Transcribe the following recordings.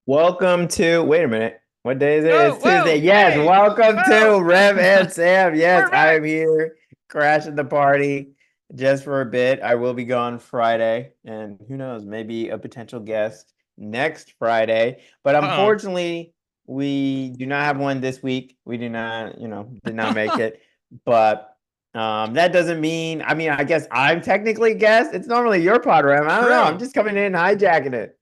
Welcome to, wait a minute. What day is it? Oh, It's Tuesday. whoa, Yes, hey, welcome whoa, to Rem and Sam. Yes, we're I back. am here crashing the party just for a bit. I will be gone Friday, and who knows, maybe a potential guest next Friday. But Uh-oh. unfortunately, we do not have one this week. We do not, did not make it. But that doesn't mean, I guess I'm technically a guest. It's normally your pod, Rem. I don't know. I'm True. just coming in hijacking it.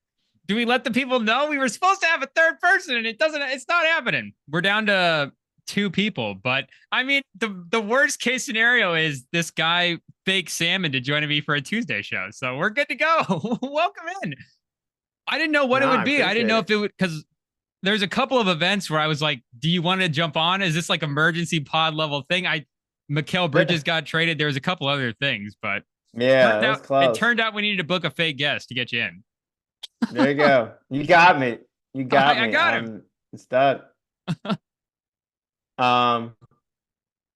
Do we let the people know we were supposed to have a third person and it's not happening? We're down to two people, but I mean, the worst case scenario is this guy fake Salmon to join me for a Tuesday show. So we're good to go. Welcome in. I didn't know what No, it would I be. I didn't appreciate know if it. it would, because there's a couple of events where I was like, do you want to jump on? Is this like emergency pod level thing? Mikael Bridges got traded. There was a couple other things, but Yeah, turned that was out it close. turned out we needed to book a fake guest to get you in. There you go. You got me. You got I me. got him. I'm stuck. Um,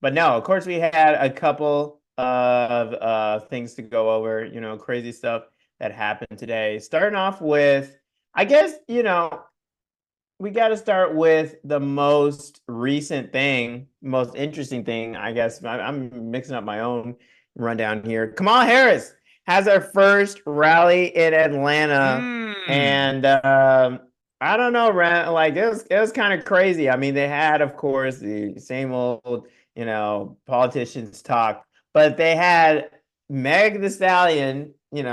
but no, of course we had a couple of things to go over, crazy stuff that happened today. Starting off with, I guess, we got to start with the most recent thing, most interesting thing, I guess. I'm mixing up my own rundown here. Kamala Harris has her first rally in Atlanta, Mm. and I don't know, like it was kind of crazy. I mean, they had, of course, the same old, politicians talk, but they had Meg the Stallion, talking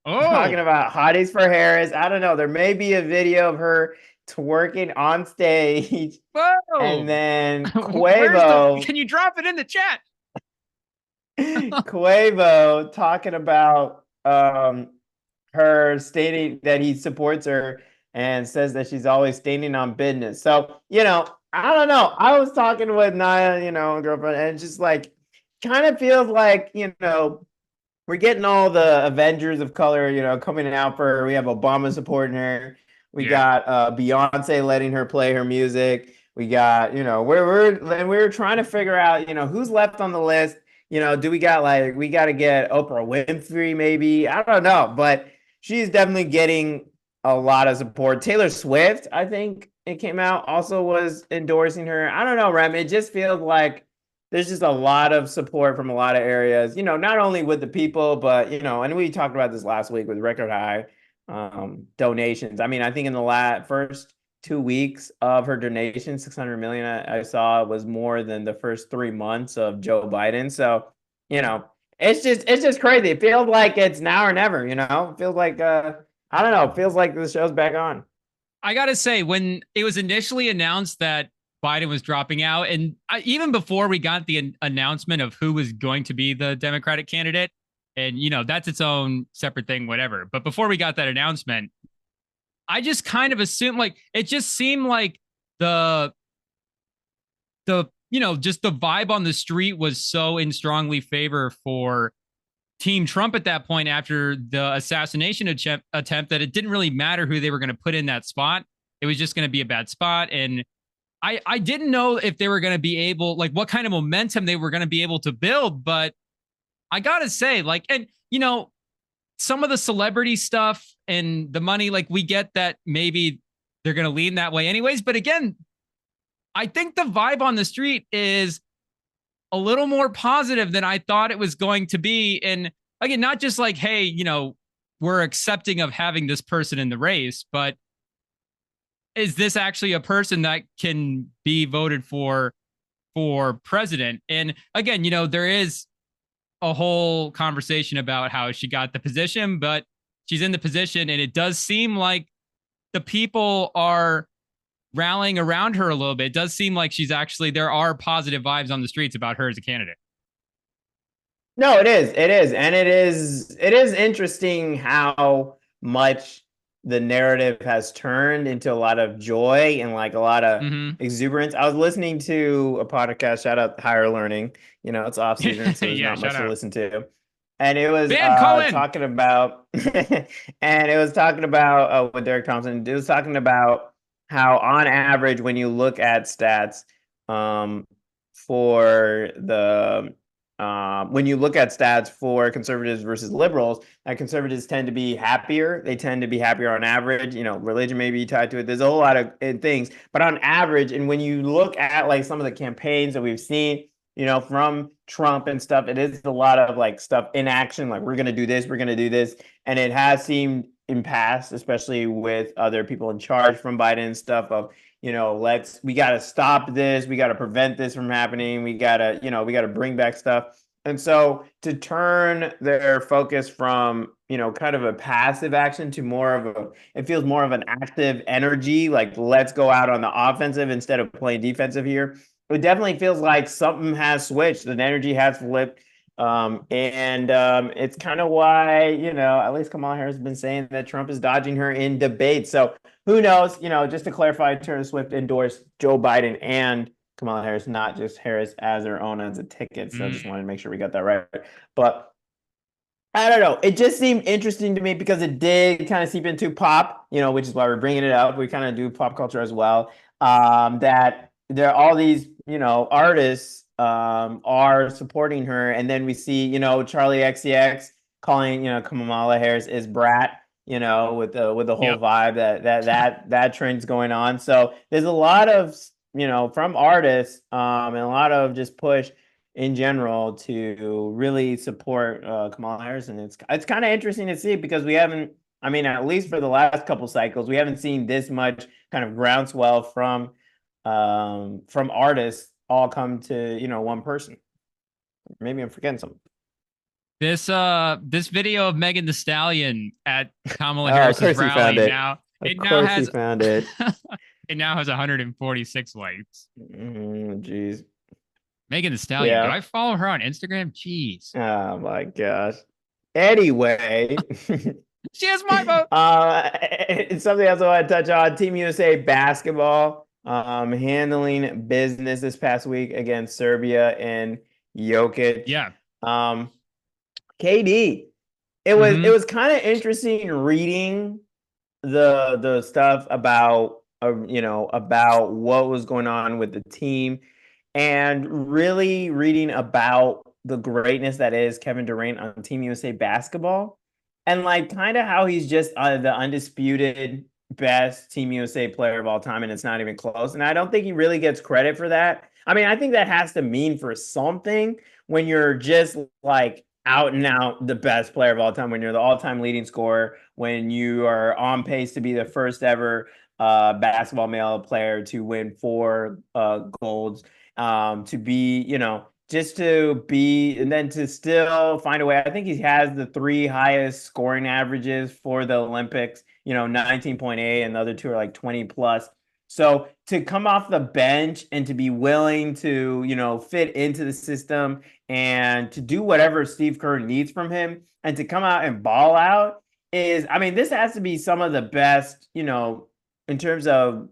Oh, about hotties for Harris. I don't know. There may be a video of her twerking on stage. And whoa. then Where's the? Quavo, Can you drop it in the chat? Quavo talking about her stating that he supports her and says that she's always standing on business. So, I don't know. I was talking with Naya, girlfriend, and it's just like kind of feels like, we're getting all the Avengers of color, coming out for her. We have Obama supporting her. We Yeah. got Beyonce letting her play her music. We got, we're trying to figure out, who's left on the list. Do we got like we got to get Oprah Winfrey maybe? I don't know, but she's definitely getting a lot of support. Taylor Swift, I think it came out, also was endorsing her. I don't know, Rem. It just feels like there's just a lot of support from a lot of areas, not only with the people, but, and we talked about this last week with record high donations. I mean, I think in the first 2 weeks of her donation, 600 million I saw was more than the first 3 months of Joe Biden. So, it's just crazy. It feels like it's now or never, it feels like, I don't know. It feels like the show's back on. I gotta say, when it was initially announced that Biden was dropping out, and even before we got the announcement of who was going to be the Democratic candidate, and that's its own separate thing, whatever. But before we got that announcement, I just kind of assumed like it just seemed like the just the vibe on the street was so in strongly favor for Team Trump at that point after the assassination attempt that it didn't really matter who they were going to put in that spot. It was just going to be a bad spot. And I didn't know if they were going to be able, like, what kind of momentum they were going to be able to build. But I got to say, like, and, some of the celebrity stuff and the money, like, we get that maybe they're going to lean that way anyways. But again, I think the vibe on the street is a little more positive than I thought it was going to be. And again, not just like, hey, we're accepting of having this person in the race, but is this actually a person that can be voted for president? And again, there is a whole conversation about how she got the position, but she's in the position, and it does seem like the people are rallying around her a little bit. It does seem like there are positive vibes on the streets about her as a candidate. No, it is, and it is interesting how much the narrative has turned into a lot of joy and like a lot of Mm-hmm. exuberance. I was listening to a podcast, shout out Higher Learning. It's off season, so there's Yeah, not shout much to out. listen to. And it was Van, call in. talking about and it was talking about with Derek Thompson, it was talking about how on average when you look at stats um for the when you look at stats for conservatives versus liberals, that conservatives tend to be happier. They tend to be happier on average. Religion may be tied to it. There's a whole lot of things, but on average, and when you look at like some of the campaigns that we've seen, from Trump and stuff, it is a lot of like stuff in action. Like we're gonna do this, we're gonna do this, and it has seemed in past, especially with other people in charge from Biden and stuff of we got to stop this. We got to prevent this from happening. We got to bring back stuff. And so to turn their focus from, kind of a passive action to it feels more of an active energy, like let's go out on the offensive instead of playing defensive here. It definitely feels like something has switched. The energy has flipped. It's kind of why, at least Kamala Harris has been saying that Trump is dodging her in debates. So who knows? Just to clarify, Taylor Swift endorsed Joe Biden and Kamala Harris, not just Harris as her own as a ticket. So I just wanted to make sure we got that right. But I don't know. It just seemed interesting to me because it did kind of seep into pop, which is why we're bringing it up. We kind of do pop culture as well. That there are all these, artists are supporting her, and then we see, Charlie XCX calling, Kamala Harris is brat, with the whole vibe that trend's going on. So there's a lot of, from artists, and a lot of just push in general to really support Kamala Harris, and it's kind of interesting to see because we haven't. I mean, at least for the last couple cycles, we haven't seen this much kind of groundswell from artists all come to one person. Maybe I'm forgetting something. This video of Megan Thee Stallion at Kamala Harris's rally now found it. It now has 146 likes. Jeez. Megan Thee Stallion. Do I follow her on Instagram? Jeez. Oh my gosh. Anyway. She has my vote. Something else I want to touch on. Team USA basketball handling business this past week against Serbia and Jokic. Yeah. KD. It was kind of interesting reading the stuff about about what was going on with the team and really reading about the greatness that is Kevin Durant on Team USA basketball and like kind of how he's just the undisputed best Team USA player of all time, and it's not even close. And I don't think he really gets credit for that. I mean, I think that has to mean for something when you're just like out and out the best player of all time, when you're the all-time leading scorer, when you are on pace to be the first ever basketball male player to win 4 golds, to be, just to be, and then to still find a way. I think he has the 3 highest scoring averages for the Olympics, 19.8, and the other 2 are like 20 plus. So to come off the bench and to be willing to, fit into the system and to do whatever Steve Kerr needs from him and to come out and ball out is, I mean, this has to be some of the best, in terms of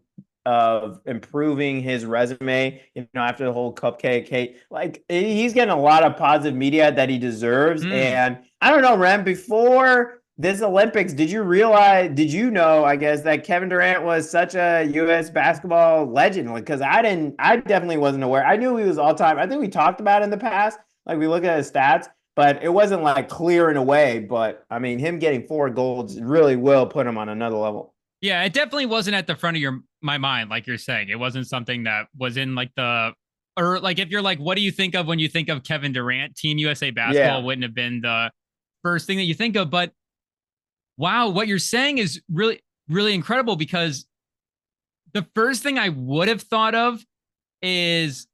improving his resume, after the whole cupcake hate. Like, he's getting a lot of positive media that he deserves. And I don't know, Rem, before this Olympics, did you know, I guess, that Kevin Durant was such a U.S. basketball legend? Because I definitely wasn't aware. I knew he was all time. I think we talked about it in the past. Like, we look at his stats, but it wasn't like clear in a way. But I mean, him getting 4 golds really will put him on another level. Yeah, it definitely wasn't at the front of my mind, like you're saying. It wasn't something that was in like or like if you're like, what do you think of when you think of Kevin Durant? Team USA basketball wouldn't have been the first thing that you think of. But wow, what you're saying is really, really incredible, because the first thing I would have thought of is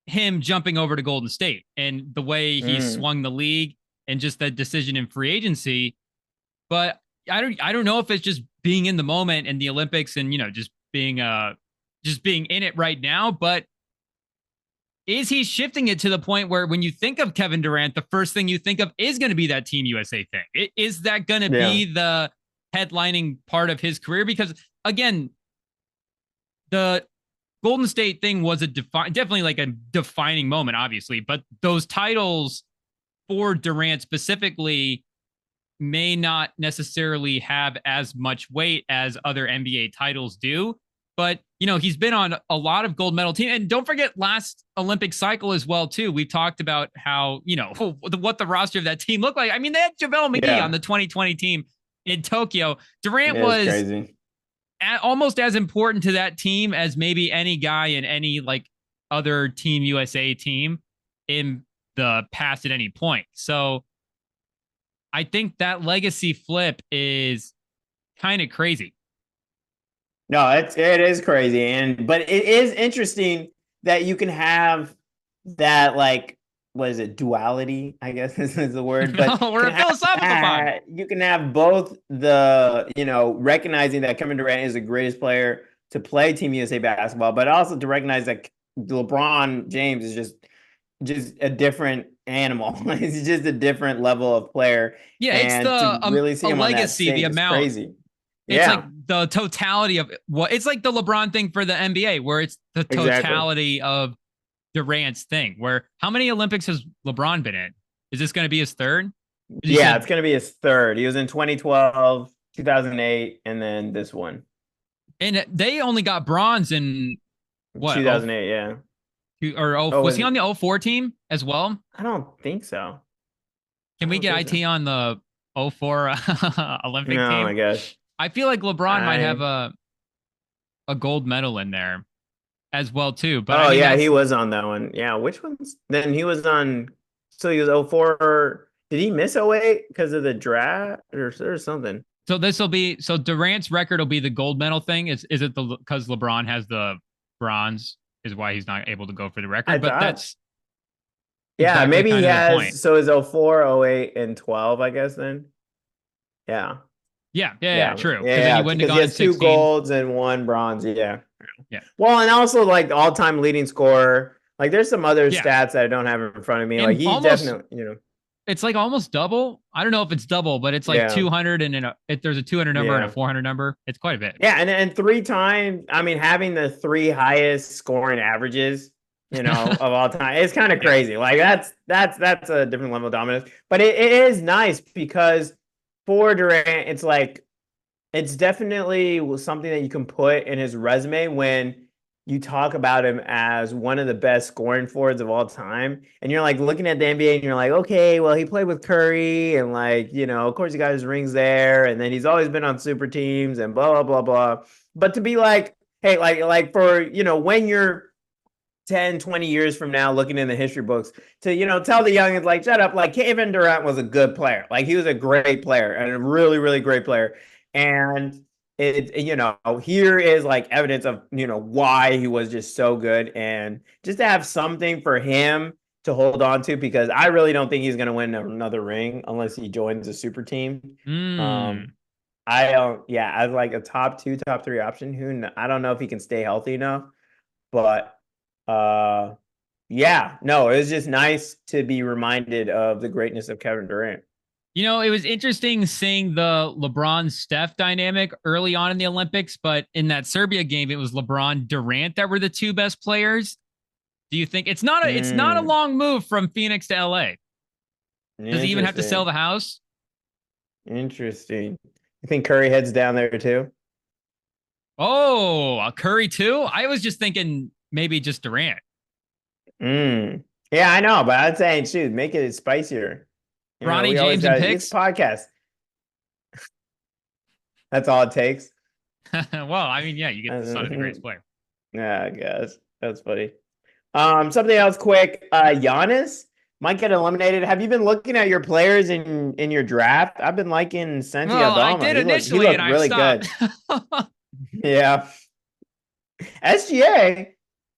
him jumping over to Golden State and the way he swung the league and just the decision in free agency. But I don't know if it's just being in the moment and the Olympics and, just being in it right now. But is he shifting it to the point where when you think of Kevin Durant, the first thing you think of is going to be that Team USA thing? Is that going to be the headlining part of his career? Because again, the Golden State thing was definitely like a defining moment, obviously, but those titles for Durant specifically may not necessarily have as much weight as other NBA titles do. But, you know, he's been on a lot of gold medal teams. And don't forget last Olympic cycle as well, too. We talked about how, you know, what the roster of that team looked like. I mean, they had JaVale McGee on the 2020 team in Tokyo. Durant was crazy. Almost as important to that team as maybe any guy in any like other Team USA team in the past at any point. So I think that legacy flip is kind of crazy. No, it is crazy. But it is interesting that you can have that, like, what is it, duality, I guess is the word. But we're a philosophical pod. You can have both the, you know, recognizing that Kevin Durant is the greatest player to play Team USA basketball, but also to recognize that LeBron James is just a different animal. He's just a different level of player. Yeah, and it's the to really see him legacy, on that stage, the amount. crazy. It's like the totality of what it's like the LeBron thing for the NBA, where it's the totality of Durant's thing. Where how many Olympics has LeBron been in? Is this going to be his third? Yeah, it's going to be his third. He was in 2012, 2008, and then this one. And they only got bronze in what? 2008, yeah. Was he on the 04 team as well? I don't think so. Can we get IT on the 04 Olympic team? No, I guess. I feel like LeBron might have a gold medal in there as well too. But I mean, he was on that one. Yeah, which ones? Then he was on. So he was 04. Did he miss 08 because of the draft or something? So this will be Durant's record will be the gold medal thing. Is it because LeBron has the bronze is why he's not able to go for the record? But that's exactly maybe he has. Point. So it's 04, 08, and 12, I guess then. Yeah. Yeah, true. Yeah, then he wouldn't have gone 2 golds and 1 bronze. Yeah. Well, and also like all-time leading scorer. Like there's some other stats that I don't have in front of me. And like he definitely, you know, it's like almost double. I don't know if it's double, but it's like 200 and if there's a 200 number and a 400 number, it's quite a bit. Yeah, and 3 times. I mean, having the 3 highest scoring averages, you know, of all time, it's kind of crazy. Like that's a different level of dominance. But it is nice because for Durant, it's like it's definitely something that you can put in his resume when you talk about him as one of the best scoring forwards of all time. And you're like looking at the NBA and you're like, okay, well, he played with Curry and like, you know, of course he got his rings there. And then he's always been on super teams and blah, blah, blah, blah. But to be like, hey, like for, you know, when you're 10, 20 years from now looking in the history books to, you know, tell the youngins like, shut up, like Kevin Durant was a good player. Like he was a great player and a really, really great player. And it, you know, here is like evidence of, you know, why he was just so good, and just to have something for him to hold on to, because I really don't think he's going to win another ring unless he joins a super team. I don't, as like a top 2, top 3 option. I don't know if he can stay healthy enough, but no, it was just nice to be reminded of the greatness of Kevin Durant. You know, it was interesting seeing the LeBron-Steph dynamic early on in the Olympics, but in that Serbia game, it was LeBron Durant that were the 2 best players. Do you think it's not a long move from Phoenix to LA? Does he even have to sell the house? Interesting. You think Curry heads down there too? Oh, Curry too? I was just thinking maybe just Durant. Yeah, I know, but I'd say, shoot, make it spicier. Bronny James and picks? It's podcast. That's all it takes. Well, I mean, you get the son of the greatest player. Yeah, I guess. That's funny. Something else quick. Giannis might get eliminated. Have you been looking at your players in your draft? I've been liking Santi Aldama. I did initially, and I stopped. Good. Yeah. SGA,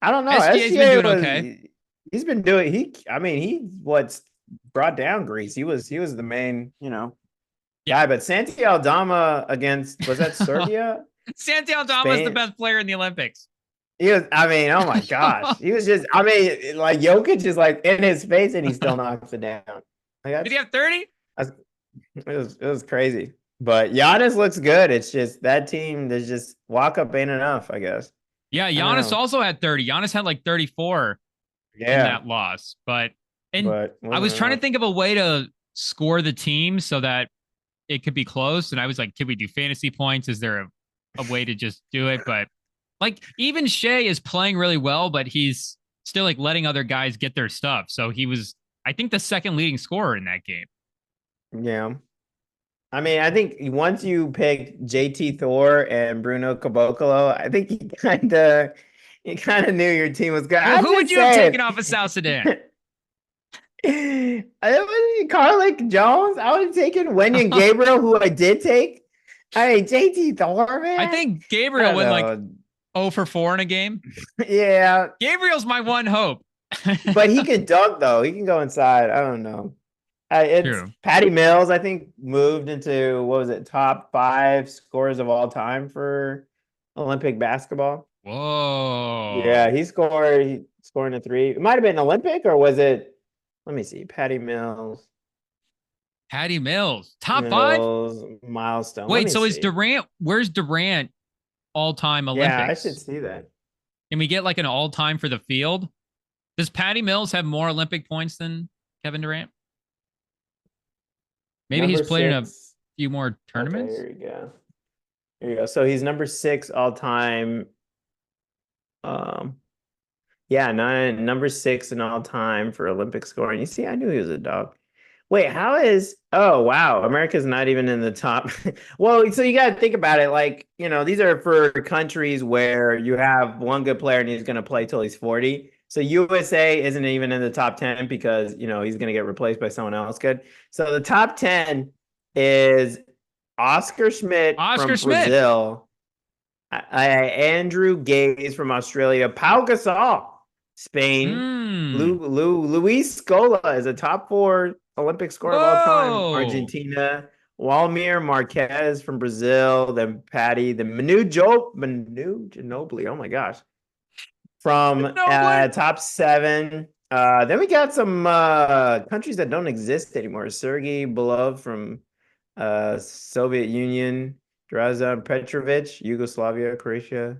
I don't know. SGA's been doing okay. He's been doing. He what's brought down Greece. He was the main, you know, guy. But Santi Aldama against, was that Serbia? Santi Aldama is the best player in the Olympics. He was. I mean, oh my gosh, he was just. I mean, like Jokic is like in his face, and he still knocks it down. Like, did he have 30? It was crazy. But Giannis looks good. It's just that team. There's just walk up ain't enough, I guess. Yeah, Giannis also had 30. Giannis had like 34 in that loss. But I was trying to think of a way to score the team so that it could be close. And I was like, could we do fantasy points? Is there a way to just do it? But Like even Shea is playing really well, but he's still like letting other guys get their stuff. So he was, I think, the second leading scorer in that game. Yeah. I mean, I think once you picked JT Thor and Bruno Caboclo, I think you kind of knew your team was good. Well, I'm who would just you have taken saying. off of South Sudan? I was Carlick Jones. I would have taken Wenyan Gabriel, who I did take. I mean, JT Thor, I man. think I Gabriel don't went like know. 0 for 4 in a game. Yeah, Gabriel's my one hope. but he can dunk though. He can go inside. I don't know. It's True. Patty Mills. I think moved into what was it, top 5 scorers of all time for Olympic basketball. Yeah, Whoa. he scoring a three. It might have been Olympic or was it? Let me see. Patty Mills, Patty Mills, top 5? Mills milestone. Let Wait, me so is see. Durant, where's Durant all time Yeah, I should Olympics? see that. Can we get like an all time for the field? Does Patty Mills have more Olympic points than Kevin Durant? Maybe he's Number played in a 6. few more Okay, tournaments. here you go. Here you go. So he's number 6 all time. Um, yeah, number 6 in all time for Olympic scoring. You see, I knew he was a dog. Wait, how is? Oh, wow. America's not even in the top. Well, so you got to think about it. Like, these are for countries where you have one good player and he's going to play till he's 40. So USA isn't even in the top 10 because, he's going to get replaced by someone else good. So the top 10 is Oscar Schmidt Oscar from Schmidt. Brazil, Andrew Gaze from Australia, Pau Gasol, Spain, Hmm. Luis Scola is a top 4 Olympic scorer of all time, Whoa. Argentina, Walmir Marquez from Brazil, then Patty, then Manu Ginobili, oh my gosh, from Nobly. top 7. Then we got some countries that don't exist anymore. Sergei Belov from Soviet Union, Drazen Petrovic, Yugoslavia, Croatia,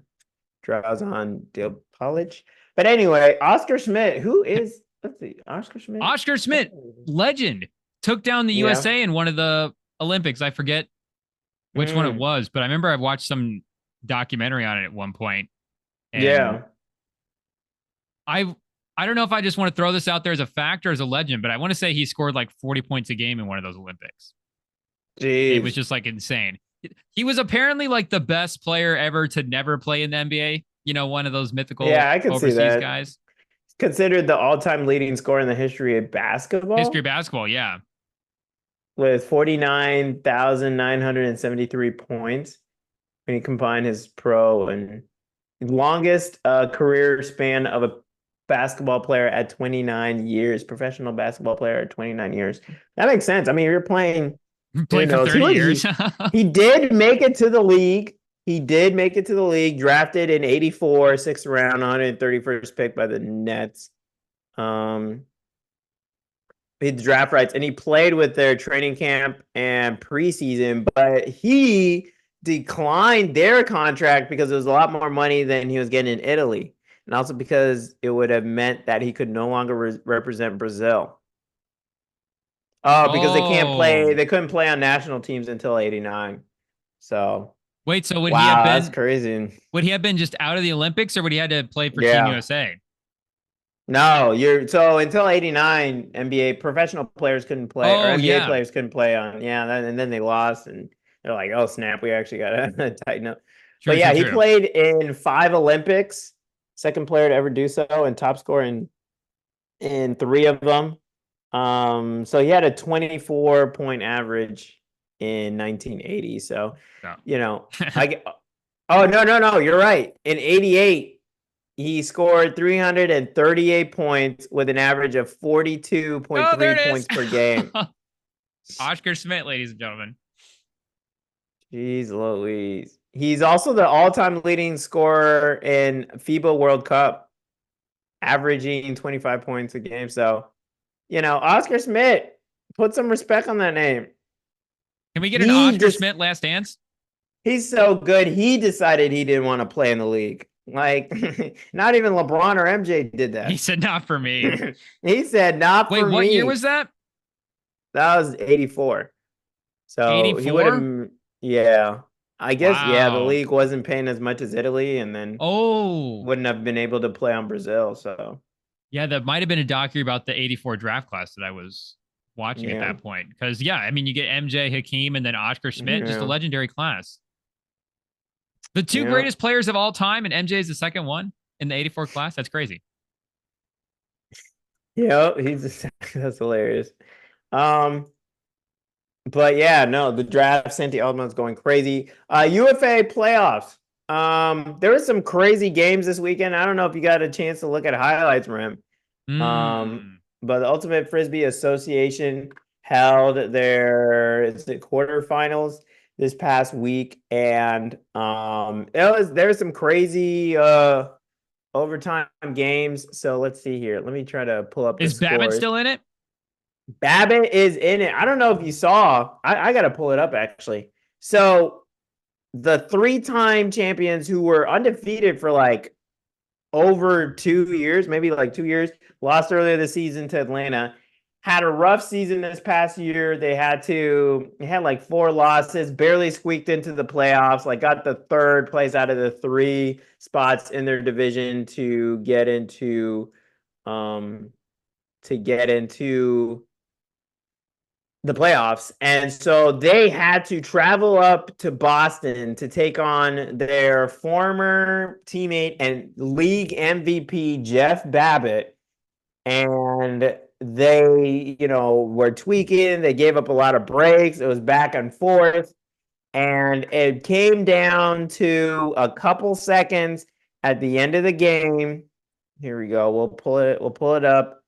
Drazen Dilic. But anyway, Oscar Schmidt, who is, let's see, Oscar Schmidt? Oscar Schmidt, legend, took down the Yeah. USA in one of the Olympics. I forget which one it Mm, was, but I remember I watched some documentary on it at one point. And yeah. I I don't know if I just want to throw this out there as a fact or as a legend, but I want to say he scored like 40 points a game in one of those Olympics. It was Jeez. just like insane. He was apparently like the best player ever to never play in the NBA. One of those mythical Yeah, I could see overseas that. guys. Considered the all-time leading scorer in the history of History of basketball basketball, yeah. with 49,973 points when you combine his pro and longest career span of a basketball player at 29 years, professional basketball player at 29 years. That makes sense. I mean, you're playing, who Played for knows? 30 years. He did make it to the league. He did make it to the league, drafted in 84, 6th round, 131st pick by the Nets. He had the draft rights and he played with their training camp and preseason, but he declined their contract because it was a lot more money than he was getting in Italy. And also because it would have meant that he could no longer represent Brazil. Oh, because Oh, they couldn't play on national teams until 89. So, wait. So wow, that's crazy. would he have been just out of the Olympics, or would he had to play for Team Yeah. USA? No, so until 89, NBA professional players couldn't play or Oh NBA yeah, players couldn't play on. Yeah, and then they lost and they're like, "Oh, snap, we actually got to tighten up." But true, true, yeah, he true. played in 5 Olympics, second player to ever do so and top scorer in 3 of them. So he had a 24-point average in 1980. So, No. I get, oh, no, you're right. In 88, he scored 338 points with an average of Oh, there 42.3 it is. points per game. Oscar Schmidt, ladies and gentlemen. Jeez Louise. He's also the all-time leading scorer in FIBA World Cup, averaging 25 points a game. So, Oscar Schmidt, put some respect on that name. Can we get an He Oscar just Schmidt last dance? He's so good. He decided he didn't want to play in the league. Like, not even LeBron or MJ did He that. said not for me. He said, not Wait, for what year me. was that? That was 84. So he would 84? have, yeah. I guess, yeah, the Wow. league wasn't paying as much as Italy, and then Oh, wouldn't have been able to play on Brazil. So, yeah, that might have been a documentary about the 84 draft class that I was watching at yeah, that point. Because, yeah, I mean, you get MJ, Hakeem, and then Oscar Schmidt, just a yeah, legendary class. The two yeah, greatest players of all time, and MJ is the second one in the 84 class. That's crazy. yeah. That's hilarious. Um, but yeah, no, the draft, Santi Alderman's going crazy. UFA playoffs. There were some crazy games this weekend. I don't know if you got a chance to look at highlights from him. Mm. But the Ultimate Frisbee Association held their quarterfinals this past week, and there's some crazy overtime games. So let's see here. Let me try to pull up the Is Babbitt scores. still in it? Babbitt is in it. I don't know if you saw. I got to pull it up actually. So the three-time champions who were undefeated for like over 2 years, maybe like 2 years, lost earlier this season to Atlanta. Had a rough season this past year. They had like 4 losses, barely squeaked into the playoffs, like got the third place out of the 3 spots in their division um to get into the playoffs. And so they had to travel up to Boston to take on their former teammate and league MVP, Jeff Babbitt. And they, were tweaking. They gave up a lot of breaks. It was back and forth. And it came down to a couple seconds at the end of the game. Here we go. We'll pull it up.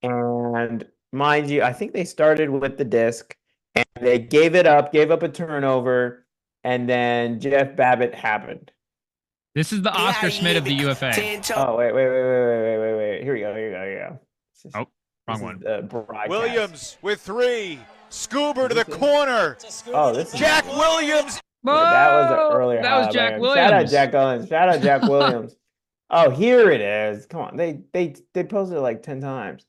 And mind you, I think they started with the disc and they gave up a turnover, and then Jeff Babbitt happened. This is the Oscar Schmidt of the UFA. Oh, wait. Here we go. Oh, This wrong is one. the broadcast. Williams with 3. Scuba to the corner. Oh, this is Jack Williams. Whoa! that was an earlier That was highlight. Jack Williams. Shout out Jack Williams. Shout out Jack Williams. Oh, here it is. Come on. They posted it like 10 times.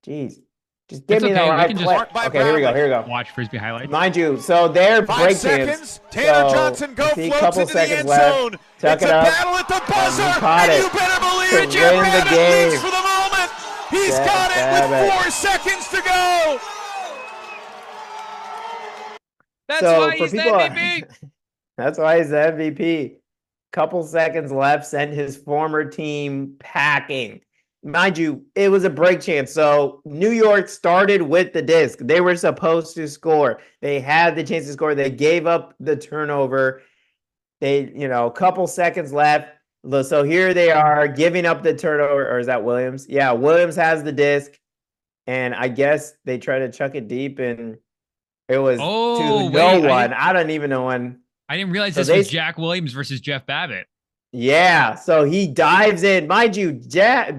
Jeez. Just give It's me okay, the we right can just play. Marked by Okay, here we go. Watch Frisbee highlights. Mind you, so they're 5 break seconds. champs. Tanner So, Johnson go see, floats couple into the seconds end left. zone. Tuck It's it a up. battle at the buzzer, he caught and it you better believe to it. Jeff win the Babbitt game. leads for the moment. He's Jeff got it Babbitt. with 4 seconds to go. That's So why for he's the people, MVP. that's why he's the MVP. Couple seconds left, sent his former team packing. Mind you, it was a break chance. So New York started with the disc. They were supposed to score. They had the chance to score. They gave up the turnover. A couple seconds left. So here they are giving up the turnover. Or is that Williams? Yeah, Williams has the disc. And I guess they try to chuck it deep, and it was to no one. I don't even know when. I didn't realize So this was Jack Williams versus Jeff Babbitt. Yeah, so he dives in. Mind you, Jack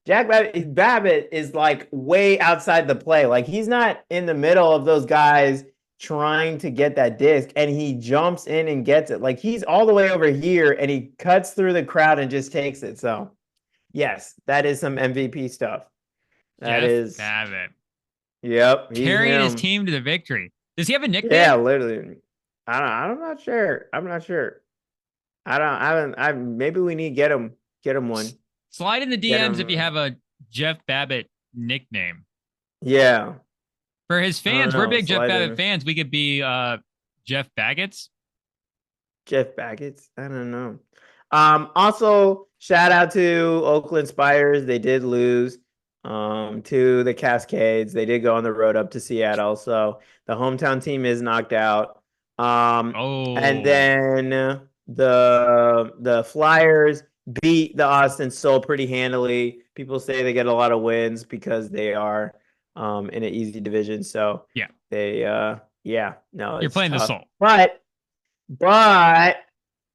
Babbitt is like way outside the play. Like he's not in the middle of those guys trying to get that disc, and he jumps in and gets it. Like he's all the way over here, and he cuts through the crowd and just takes it. So, yes, that is some MVP stuff. That Jeff is Babbitt. Yep, Carrying his team to the victory. Does he have a nickname? Yeah, literally. I'm not sure. Maybe we need to get him one. Slide in the DMs if you have a Jeff Babbitt nickname. Yeah. For his fans, we're big Jeff Babbitt fans. We could be Jeff Baggett's. Jeff Baggett's? I don't know. Also, shout out to Oakland Spiders. They did lose to the Cascades. They did go on the road up to Seattle. So the hometown team is knocked out. And then the Flyers beat the Austin Soul pretty handily. People say they get a lot of wins because they are in an easy division. So yeah, you're playing tough. the Soul. But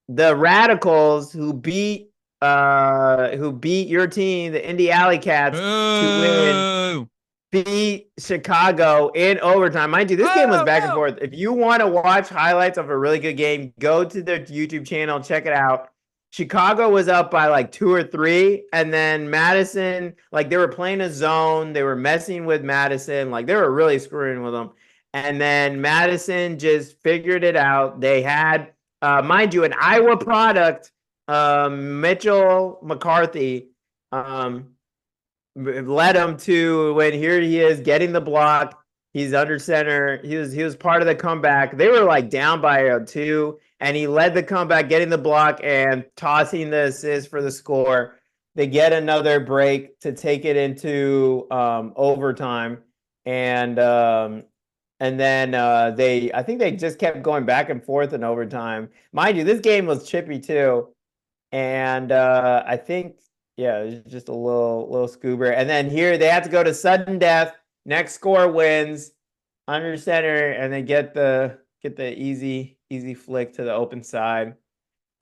the Radicals who beat your team, the Indy Alley Cats, to win, beat Chicago in overtime. Mind you, this game was back and forth. If you want to watch highlights of a really good game, go to their YouTube channel, check it out. Chicago was up by like 2 or 3, and then Madison, like they were playing a zone, they were messing with Madison, like they were really screwing with them. And then Madison just figured it out. They had mind you, an Iowa product, Mitchell McCarthy, led him to when here he is getting the block. He's under center. He was part of the comeback. They were like down by 2, and he led the comeback, getting the block and tossing the assist for the score. They get another break to take it into overtime, and then I think they just kept going back and forth in overtime. Mind you, this game was chippy too, and I think it was just a little scuba. And then here they have to go to sudden death. Next score wins, under center, and they get the easy flick to the open side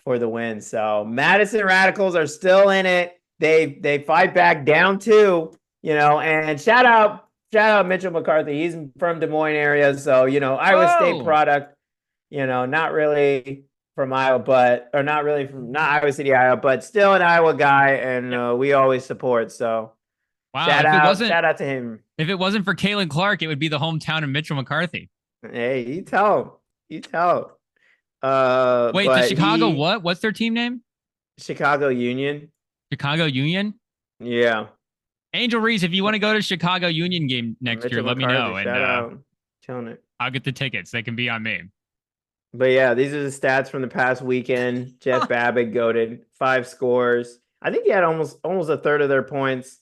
for the win. So Madison Radicals are still in it. They fight back down 2, and shout out Mitchell McCarthy. He's from Des Moines area, so Iowa State product. Not really from Iowa, not Iowa City, Iowa, but still an Iowa guy, and we always support. So wow, shout out to him. If it wasn't for Kalen Clark, it would be the hometown of Mitchell McCarthy. Hey, you tell. Wait, the Chicago what? What's their team name? Chicago Union. Chicago Union? Yeah. Angel Reese, if you want to go to Chicago Union game next year, let me know. And killing it. I'll get the tickets. They can be on me. But yeah, these are the stats from the past weekend. Jeff Babbitt goated 5 scores. I think he had almost a third of their points.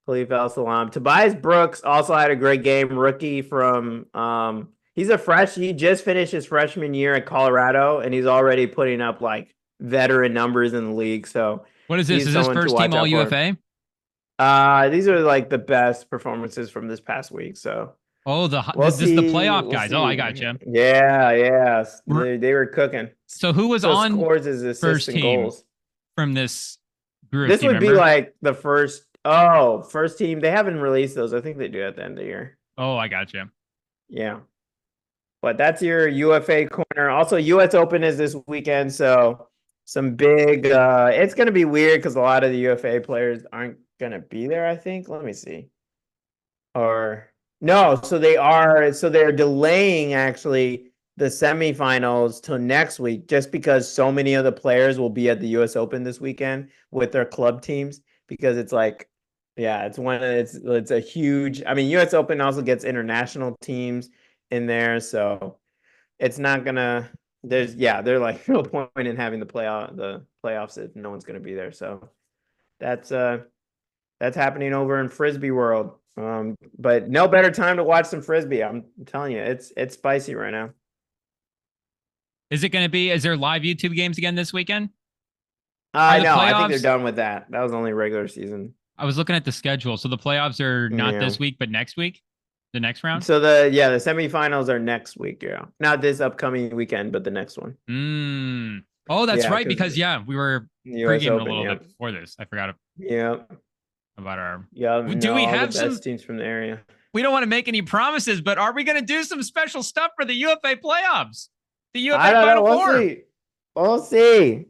Khalif Al-Salam. Tobias Brooks also had a great game. Rookie from he's a he just finished his freshman year at Colorado, and he's already putting up like veteran numbers in the league. So what is this? Is this first team all UFA? These are like the best performances from this past week. So this is the playoff guys. Oh, I got you. Yeah. They were cooking. So who was on scores as assists first and team goals from this group? This would be like the first team. They haven't released those. I think they do at the end of the year. Oh, I got you. Yeah. But that's your UFA corner. Also, US Open is this weekend, so some big it's going to be weird because a lot of the UFA players aren't going to be there, I think. Let me see. Or no, they're delaying actually the semifinals till next week just because so many of the players will be at the US Open this weekend with their club teams, because it's like it's a huge, US Open also gets international teams in there, so it's not gonna they're like no point in having the playoffs if no one's gonna be there. So that's happening over in Frisbee world. But no better time to watch some Frisbee. I'm telling you, it's spicy right now. Is there live YouTube games again this weekend? No, I think they're done with that. That was only regular season. I was looking at the schedule. So the playoffs are not this week, but next week, the next round. So the semifinals are next week. Yeah, not this upcoming weekend, but the next one. Oh, that's right. Because we were previewing a little bit before this. I forgot. About our. Do we have some best teams from the area? We don't want to make any promises, but are we going to do some special stuff for the UFA playoffs? The UFA Final Four. We'll see.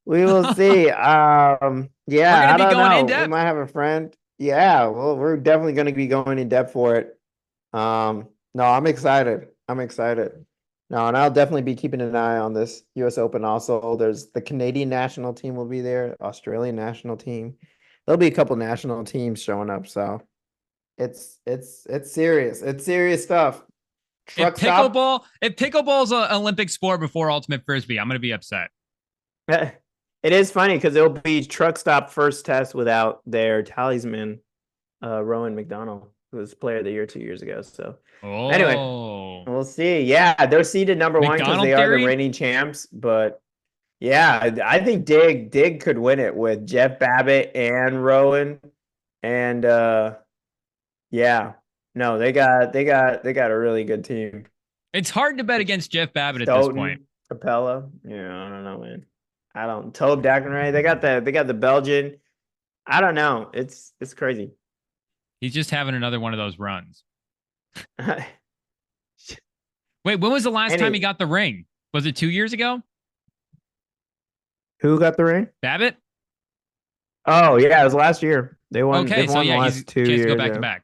We will see. We're going in depth. We might have a friend. Yeah, well, we're definitely going to be going in depth for it. No, I'm excited. No, and I'll definitely be keeping an eye on this US Open. Also, there's the Canadian national team will be there, Australian national team. There'll be a couple national teams showing up, so it's serious. It's serious stuff. If pickleball's an Olympic sport before ultimate frisbee, I'm going to be upset. It is funny because it'll be truck stop first test without their talisman, Rowan McDonald, who was player of the year 2 years ago. So anyway, we'll see. Yeah, they're seeded number one because they are the reigning champs. But yeah, I think Dig could win it with Jeff Babbitt and Rowan. And they got a really good team. It's hard to bet against Jeff Babbitt at this point. Capella. Yeah, I don't know, man. Tobe Dakenray. They got the Belgian. I don't know. It's crazy. He's just having another one of those runs. Wait, when was the last time he got the ring? Was it 2 years ago? Who got the ring? Babbitt? Oh, yeah, it was last year. They won. Okay, they won the last 2 years. Go back to back.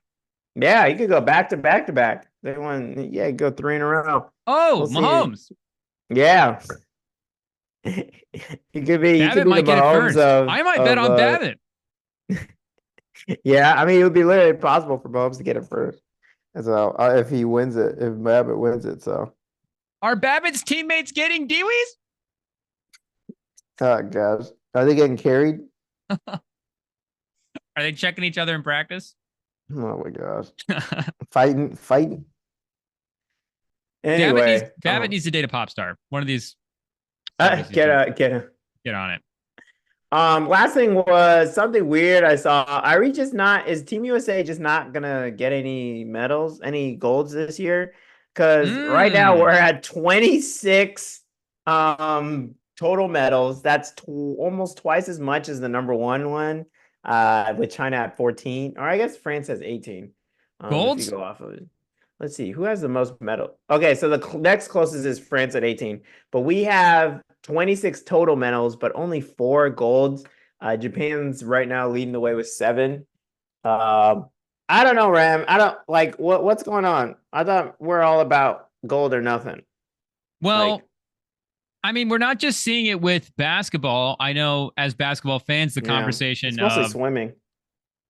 Yeah, he could go back to back. They won. Yeah, go 3 in a row. Oh, Mahomes. Yeah. He could be Babbitt the might get it Mahomes first. of I might bet on Babbitt. yeah. I mean, it would be literally impossible for Mahomes to get it first. So if he wins it, if Babbitt wins it, so Are Babbitt's teammates getting Deweys? oh gosh, are they getting carried? Are they checking each other in practice? Oh my gosh, fighting. Babbitt Anyway, needs to date a pop star. One of these. Get get on it. Last thing was something weird I saw. Is Team USA just not gonna get any medals, any golds this year? Because right now we're at 26 total medals. That's almost twice as much as the number one, with China at 14. Or I guess France has 18. If you Golds? go off of it. Let's see, who has the most medal? Okay, so the next closest is France at 18, but we have 26 total medals, but only 4 golds. Japan's right now leading the way with 7. I don't know, Ram. I don't like what's going on. I thought we're all about gold or nothing. Well, I mean, we're not just seeing it with basketball. I know as basketball fans, the conversation it's mostly swimming.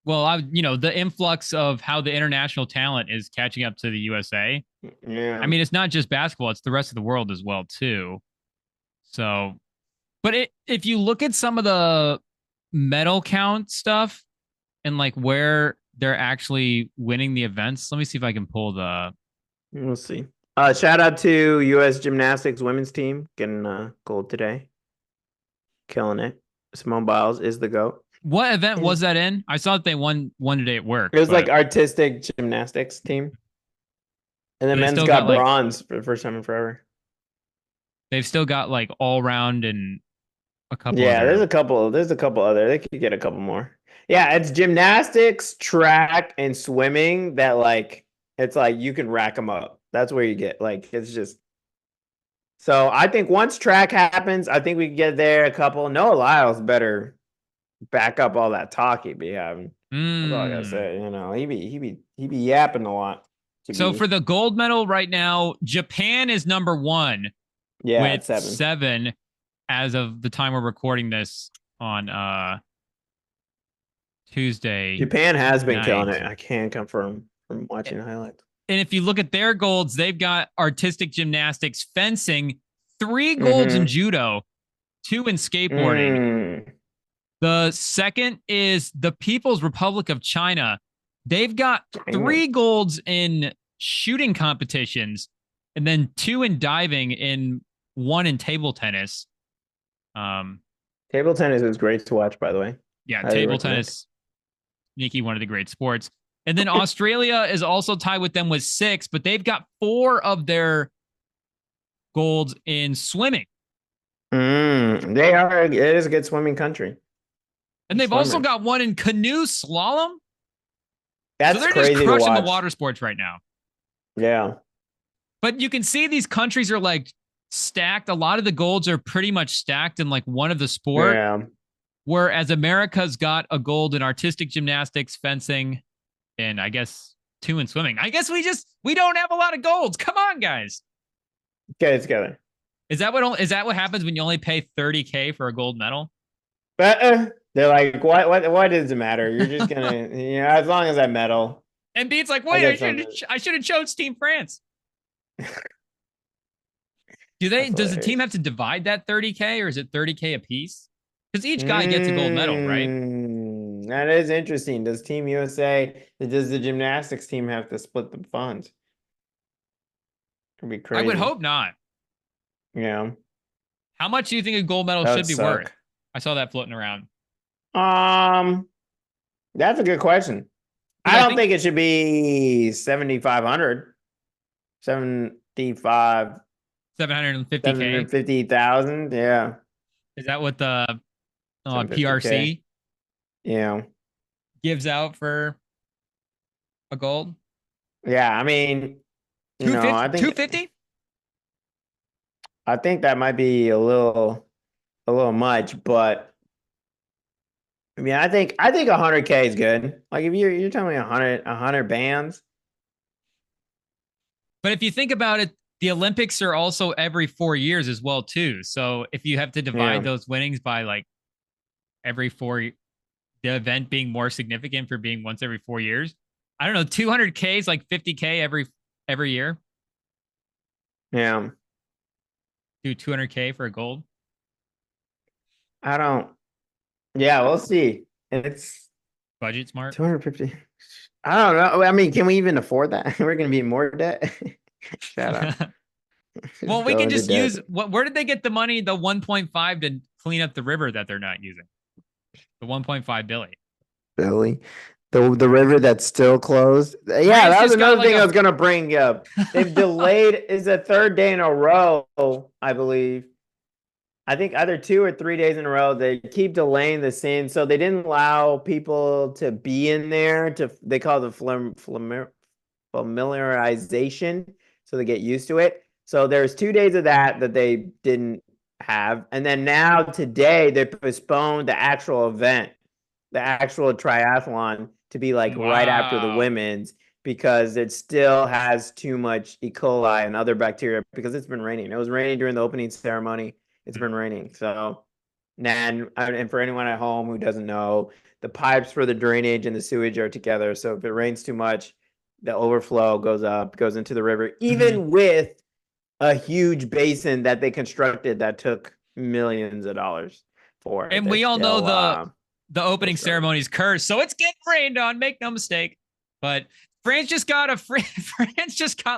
Well, the influx of how the international talent is catching up to the USA. Yeah. I mean, it's not just basketball; it's the rest of the world as well too. So, but if you look at some of the medal count stuff and like where they're actually winning the events, let me see if I can pull the. We'll see. Shout out to U.S. Gymnastics women's team getting gold today, killing it. Simone Biles is the GOAT. What event was that in? I saw that they won today at work. It was like artistic gymnastics team. And then men's got bronze for the first time in forever. They've still got like all round and a couple. Yeah, there's a couple other. They could get a couple more. Yeah, it's gymnastics, track, and swimming that like it's like you can rack them up. That's where you get like it's just. So I think once track happens, I think we can get there a couple. Noah Lyles better back up all that talk he'd be having. That's all I gotta say. You know, he be yapping a lot. So for the gold medal right now, Japan is number 1. Yeah, with 7 as of the time we're recording this on Tuesday. Japan has been killing it. I can confirm from watching the highlights. And if you look at their golds, they've got artistic gymnastics, fencing, 3 golds in judo, 2 in skateboarding. The second is the People's Republic of China. They've got 3 golds in shooting competitions and then 2 in diving and 1 in table tennis. Table tennis is great to watch, by the way. Yeah, table tennis, Nikki, one of the great sports. And then Australia is also tied with them with 6, but they've got 4 of their golds in swimming. They are. It is a good swimming country. And they've also got 1 in canoe slalom. That's so they're crazy just crushing to the water sports right now. Yeah. But you can see these countries are like stacked. A lot of the golds are pretty much stacked in like one of the sport. Yeah. Whereas America's got a gold in artistic gymnastics, fencing, and I guess 2 in swimming. I guess we don't have a lot of golds. Come on, guys. Get it together. Is that what happens when you only pay $30K for a gold medal? They're like, what does it matter? You're just gonna, as long as I medal. And Beat's like, wait, I should have chose Team France. Does the team have to divide that 30K or is it 30K a piece? Because each guy gets a gold medal, right? That is interesting. Does Team USA, does the gymnastics team have to split the funds? It'd be crazy. I would hope not. Yeah. How much do you think a gold medal should be worth? I saw that floating around. That's a good question. I don't think it should be 7,500. 750K. 750,000. Yeah. Is that what the PRC gives out for a gold? Yeah, I mean, I think 250. I think that might be a little much, but I mean, I think 100K is good. Like if you're telling me 100 bands. But if you think about it, the Olympics are also every 4 years as well too. So if you have to divide those winnings by like every the event being more significant for being once every 4 years, I don't know, 200K is like 50K every year. Yeah. Do 200K for a gold. I don't. Yeah, we'll see. It's Budget smart. 250. I don't know. I mean, can we even afford that? We're gonna be in more debt. Shut up. Well, we can just debt. use where did they get the money, the 1.5 to clean up the river that they're not using? The 1.5 billion. Billy. The river that's still closed. Yeah, that was another thing I was gonna bring up. They've delayed is a third day in a row, I believe. I think either 2 or 3 days in a row, they keep delaying the scene. So they didn't allow people to be in there they call it familiarization. So they get used to it. So there's 2 days of that they didn't have. And then now today they postponed the actual event, the actual triathlon to be like right after the women's because it still has too much E. coli and other bacteria because it's been raining. It was raining during the opening ceremony. It's been raining. So, and for anyone at home who doesn't know, the pipes for the drainage and the sewage are together. So if it rains too much, the overflow goes into the river, even with a huge basin that they constructed that took millions of dollars for. And we all know the opening ceremony is cursed, so it's getting rained on. Make no mistake. But France just got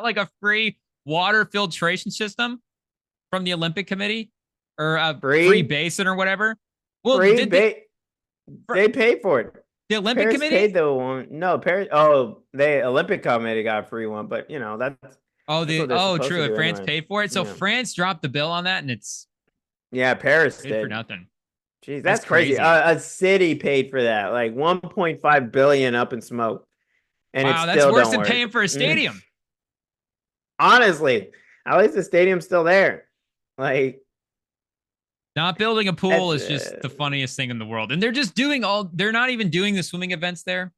like a free water filtration system from the Olympic Committee. Or a free basin or whatever. Well, they paid for it. The Olympic Paris Committee paid the one. No, Paris. Oh, the Olympic Committee got a free one, but you know that's. True. France paid for it, so France dropped the bill on that, and it's. Yeah, Paris did for nothing. Jeez, that's crazy. A city paid for that, like 1.5 billion up in smoke, and wow, that's worse than paying for a stadium. Honestly, at least the stadium's still there. Like. Not building a pool is just the funniest thing in the world. And they're not even doing the swimming events there.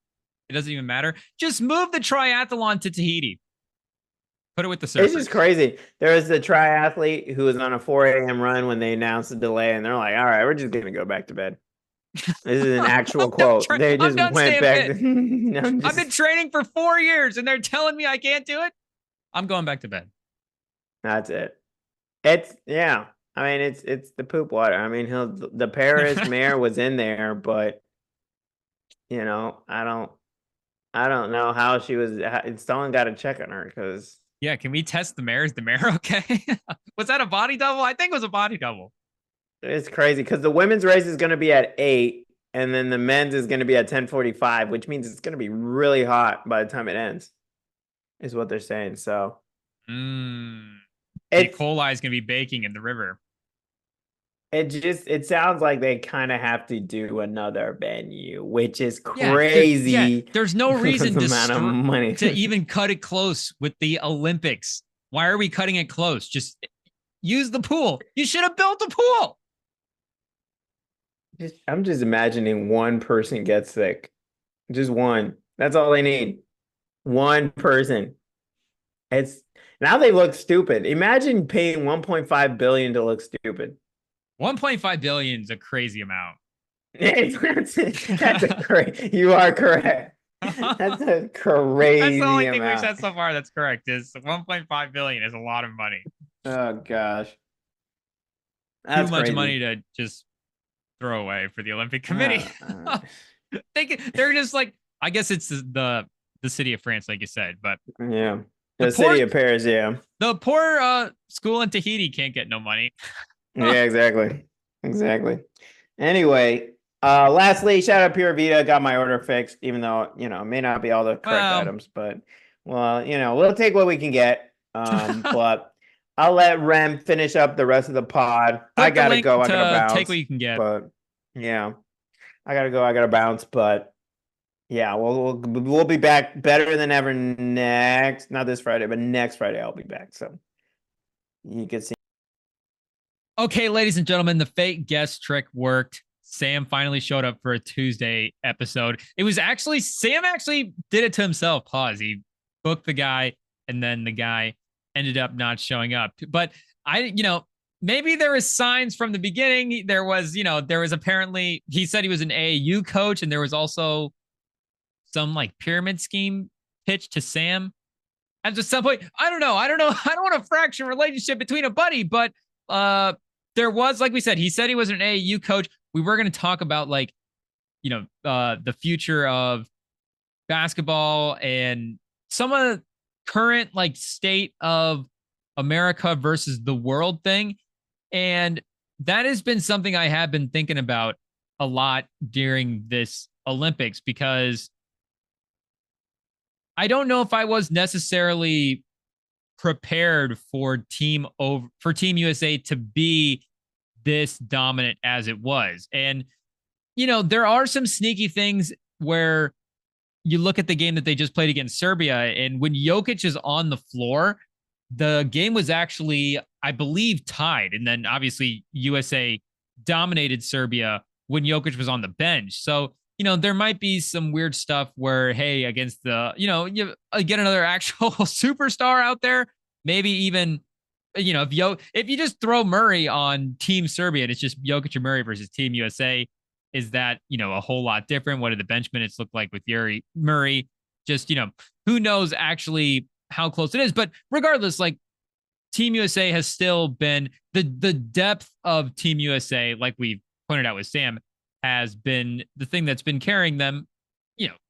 It doesn't even matter. Just move the triathlon to Tahiti. Put it with the surfers. It's just crazy. There was the triathlete who was on a 4 a.m. run when they announced the delay, and they're like, all right, we're just going to go back to bed. This is an actual quote. They just went back. I've been training for 4 years, and they're telling me I can't do it. I'm going back to bed. That's it. I mean, it's the poop water. I mean, the Paris mayor was in there, but you know, I don't know how she was. Someone got to check on her because. Yeah, can we test the mayor? Is the mayor okay? Was that a body double? I think it was a body double. It's crazy because the women's race is going to be at 8, and then the men's is going to be at 10:45, which means it's going to be really hot by the time it ends. Is what they're saying. So. E. coli is going to be baking in the river. It sounds like they kind of have to do another venue, which is crazy. There's no reason to even cut it close with the Olympics. Why are we cutting it close? Just use the pool. You should have built a pool. I'm just imagining one person gets sick. Just one. That's all they need. One person. Now they look stupid. Imagine paying 1.5 billion to look stupid. 1.5 billion is a crazy amount. That's a great. You are correct. That's a crazy. That's the only thing we've said so far that's correct. Is 1.5 billion is a lot of money. Oh gosh, that's too much money to just throw away for the Olympic Committee. They're just like, I guess it's the city of France, like you said, but yeah, the city of Paris. Yeah, the poor school in Tahiti can't get no money. Yeah, exactly. Anyway, lastly, shout out Pure Vita. Got my order fixed, even though, you know, it may not be all the correct items, but well, you know, we'll take what we can get. But I'll let Rem finish up the rest of the pod. I gotta go. I gotta bounce. Take what you can get. But yeah, I gotta go. I gotta bounce. But yeah, we'll be back better than ever not this Friday, but next Friday I'll be back. So you can see. Okay, ladies and gentlemen, the fake guest trick worked. Sam finally showed up for a Tuesday episode. It was Sam actually did it to himself. Pause. He booked the guy, and then the guy ended up not showing up. But maybe there was signs from the beginning. There was apparently, he said he was an AAU coach, and there was also some like pyramid scheme pitch to Sam. At some point, I don't know. I don't want to fracture relationship between a buddy, but there was, like we said, he said he was an AAU coach. We were going to talk about like, the future of basketball and some of the current like state of America versus the world thing. And that has been something I have been thinking about a lot during this Olympics, because I don't know if I was necessarily prepared for Team USA to be this dominant as it was. And, there are some sneaky things where you look at the game that they just played against Serbia, and when Jokic is on the floor, the game was actually, I believe, tied. And then obviously USA dominated Serbia when Jokic was on the bench. So, there might be some weird stuff where, hey, against the, you get another actual superstar out there, maybe even, if you just throw Murray on Team Serbia and it's just Jokic and Murray versus Team USA, is that, a whole lot different? What do the bench minutes look like with Murray? Just, who knows actually how close it is. But regardless, like, Team USA has still been the depth of Team USA, like we pointed out with Sam, has been the thing that's been carrying them,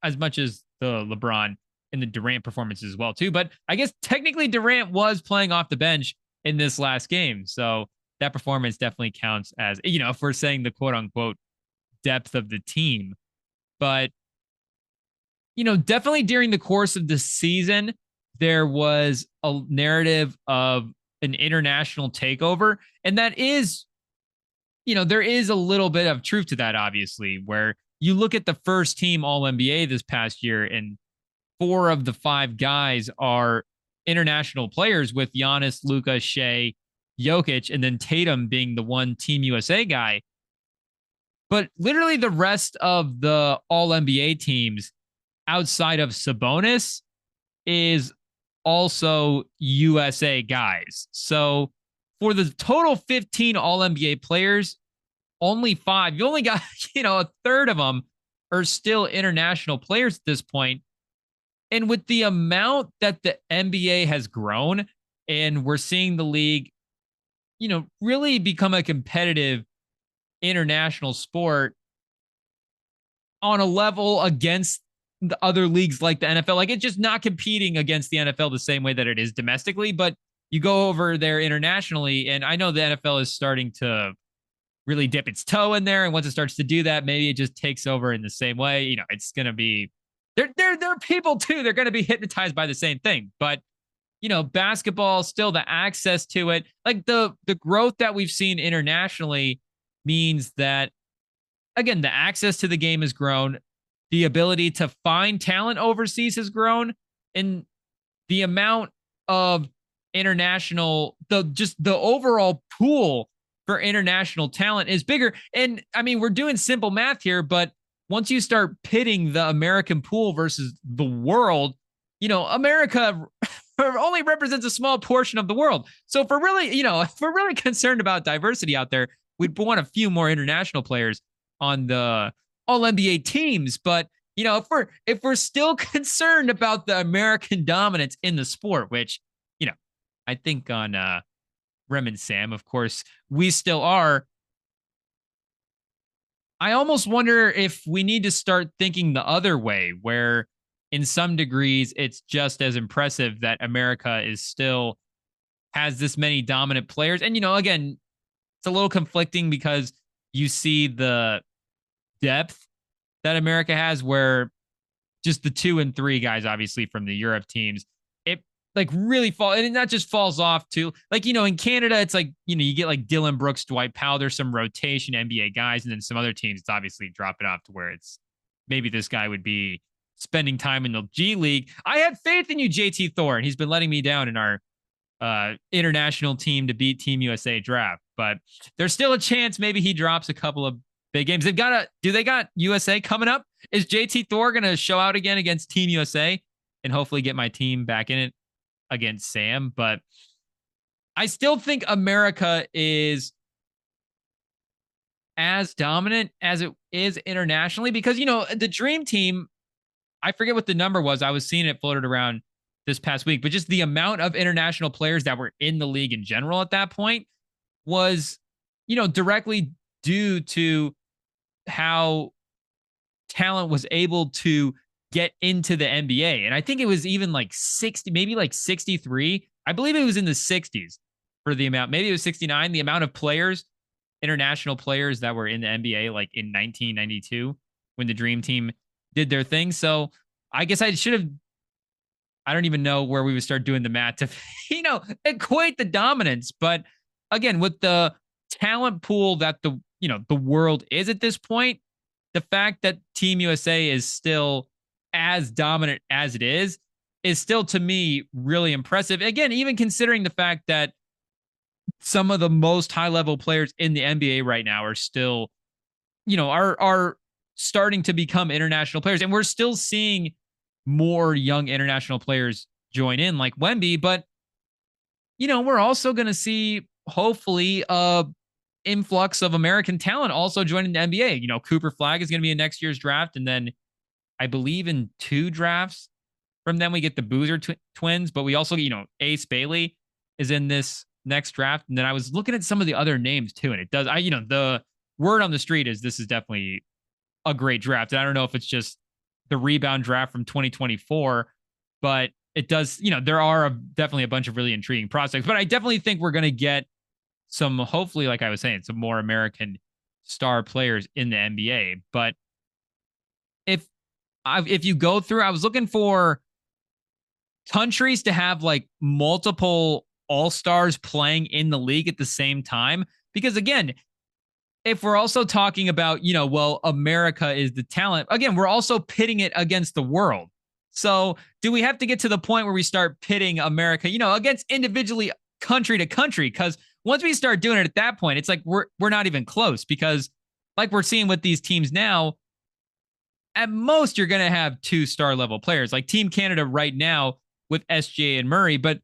as much as the LeBron and the Durant performances as well too. But I guess technically Durant was playing off the bench in this last game. So that performance definitely counts as, if we're saying the quote unquote depth of the team. But, definitely during the course of the season, there was a narrative of an international takeover. And that is, there is a little bit of truth to that, obviously, where you look at the first team All-NBA this past year, and 4 of the 5 guys are international players, with Giannis, Luka, Shea, Jokic, and then Tatum being the one Team USA guy. But literally the rest of the All-NBA teams outside of Sabonis is also USA guys. So for the total 15 All-NBA players, only 5, you only got, a third of them are still international players at this point. And with the amount that the NBA has grown, and we're seeing the league, really become a competitive international sport on a level against the other leagues like the NFL. Like, it's just not competing against the NFL the same way that it is domestically, but you go over there internationally, and I know the NFL is starting to really dip its toe in there. And once it starts to do that, maybe it just takes over in the same way. It's going to be, there are people too. They're going to be hypnotized by the same thing. But, basketball, still the access to it, like the growth that we've seen internationally means that, again, the access to the game has grown. The ability to find talent overseas has grown. And the amount of international, the overall pool for international talent is bigger. And I mean, we're doing simple math here, but once you start pitting the American pool versus the world, America only represents a small portion of the world. So if we're really, if we're really concerned about diversity out there, we'd want a few more international players on the All-NBA teams. But, if we're still concerned about the American dominance in the sport, which, I think on Rem and Sam, of course, we still are. I almost wonder if we need to start thinking the other way, where in some degrees it's just as impressive that America is still has this many dominant players. And, again, it's a little conflicting because you see the depth that America has, where just the 2 and 3 guys, obviously from the Europe teams, it like really fall, and that just falls off too. Like, in Canada, it's like, you get like Dylan Brooks, Dwight Powell, there's some rotation NBA guys, and then some other teams, it's obviously dropping off to where it's maybe this guy would be spending time in the G League. I had faith in you, JT Thor, and he's been letting me down in our international team to beat Team USA draft. But there's still a chance maybe he drops a couple of big games. They got USA coming up? Is JT Thor going to show out again against Team USA and hopefully get my team back in it? against Sam, but I still think America is as dominant as it is internationally because, the dream team, I forget what the number was. I was seeing it floated around this past week, but just the amount of international players that were in the league in general at that point was, directly due to how talent was able to get into the NBA. And I think it was even like 60, maybe like 63. I believe it was in the 60s for the amount. Maybe it was 69, the amount of players, international players that were in the NBA like in 1992 when the Dream Team did their thing. So I guess I should have, I don't even know where we would start doing the math to, equate the dominance. But again, with the talent pool that the world is at this point, the fact that Team USA is still as dominant as it is still to me really impressive. Again, even considering the fact that some of the most high level players in the NBA right now are still, are starting to become international players. And we're still seeing more young international players join in like Wemby, but we're also going to see hopefully a influx of American talent also joining the NBA. Cooper Flag is going to be in next year's draft. And then I believe in 2 drafts from them, we get the Boozer twins, but we also, Ace Bailey is in this next draft. And then I was looking at some of the other names too. And it does, the word on the street is this is definitely a great draft. And I don't know if it's just the rebound draft from 2024, but it does, there are definitely a bunch of really intriguing prospects, but I definitely think we're going to get some, hopefully, like I was saying, some more American star players in the NBA. But if you go through, I was looking for countries to have like multiple all-stars playing in the league at the same time. Because again, if we're also talking about, America is the talent, again, we're also pitting it against the world. So do we have to get to the point where we start pitting America, against individually country to country? Because once we start doing it at that point, it's like we're not even close, because like we're seeing with these teams now, at most you're going to have 2-star level players like Team Canada right now with SGA and Murray. But,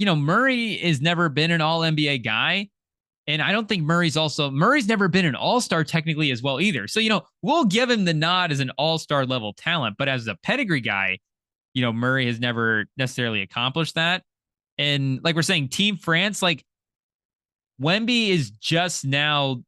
Murray has never been an all NBA guy. And I don't think Murray's never been an all-star technically as well either. So, we'll give him the nod as an all-star level talent, but as a pedigree guy, Murray has never necessarily accomplished that. And like we're saying, Team France, like Wemby is just now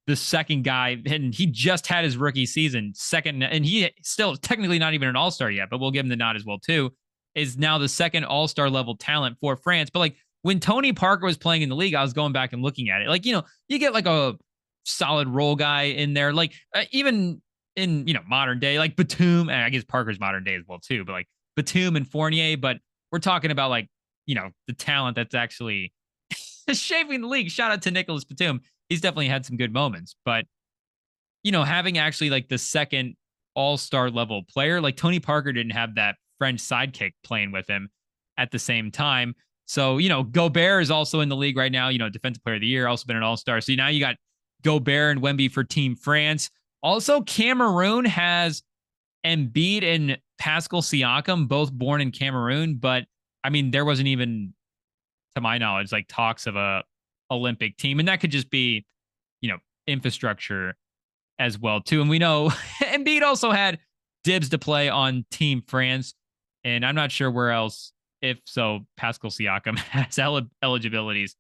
the second guy, and he just had his rookie season second, and he still technically not even an all-star yet, but we'll give him the nod as well too, is now the second all-star level talent for France. But like when Tony Parker was playing in the league, I was going back and looking at it. Like, you get like a solid role guy in there, like even in, modern day, like Batum, and I guess Parker's modern day as well too, but like Batum and Fournier. But we're talking about like, the talent that's actually shaping the league. Shout out to Nicholas Batum. He's definitely had some good moments, but having actually like the second all-star level player, like Tony Parker didn't have that French sidekick playing with him at the same time. So, Gobert is also in the league right now, defensive player of the year, also been an all-star. So now you got Gobert and Wemby for Team France. Also, Cameroon has Embiid and Pascal Siakam, both born in Cameroon. But I mean, there wasn't even, to my knowledge, like talks of a Olympic team. And that could just be, infrastructure as well too. And we know Embiid also had dibs to play on Team France. And I'm not sure where else, if so, Pascal Siakam has eligibilities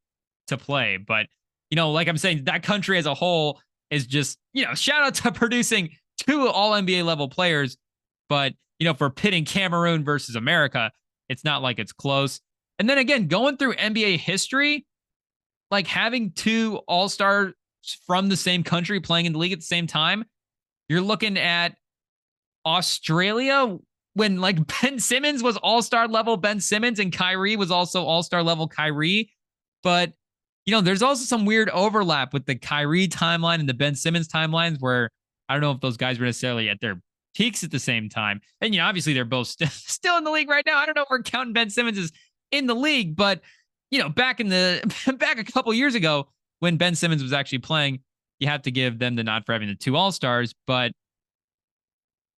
to play. But, like I'm saying, that country as a whole is just, shout out to producing 2 all NBA level players. But, for pitting Cameroon versus America, it's not like it's close. And then again, going through NBA history, like having 2 all-stars from the same country playing in the league at the same time, you're looking at Australia when like Ben Simmons was all-star level Ben Simmons and Kyrie was also all-star level Kyrie. But, there's also some weird overlap with the Kyrie timeline and the Ben Simmons timelines where I don't know if those guys were necessarily at their peaks at the same time. And, obviously they're both still in the league right now. I don't know if we're counting Ben Simmons as in the league, but, back a couple years ago when Ben Simmons was actually playing, you have to give them the nod for having the 2 all-stars. But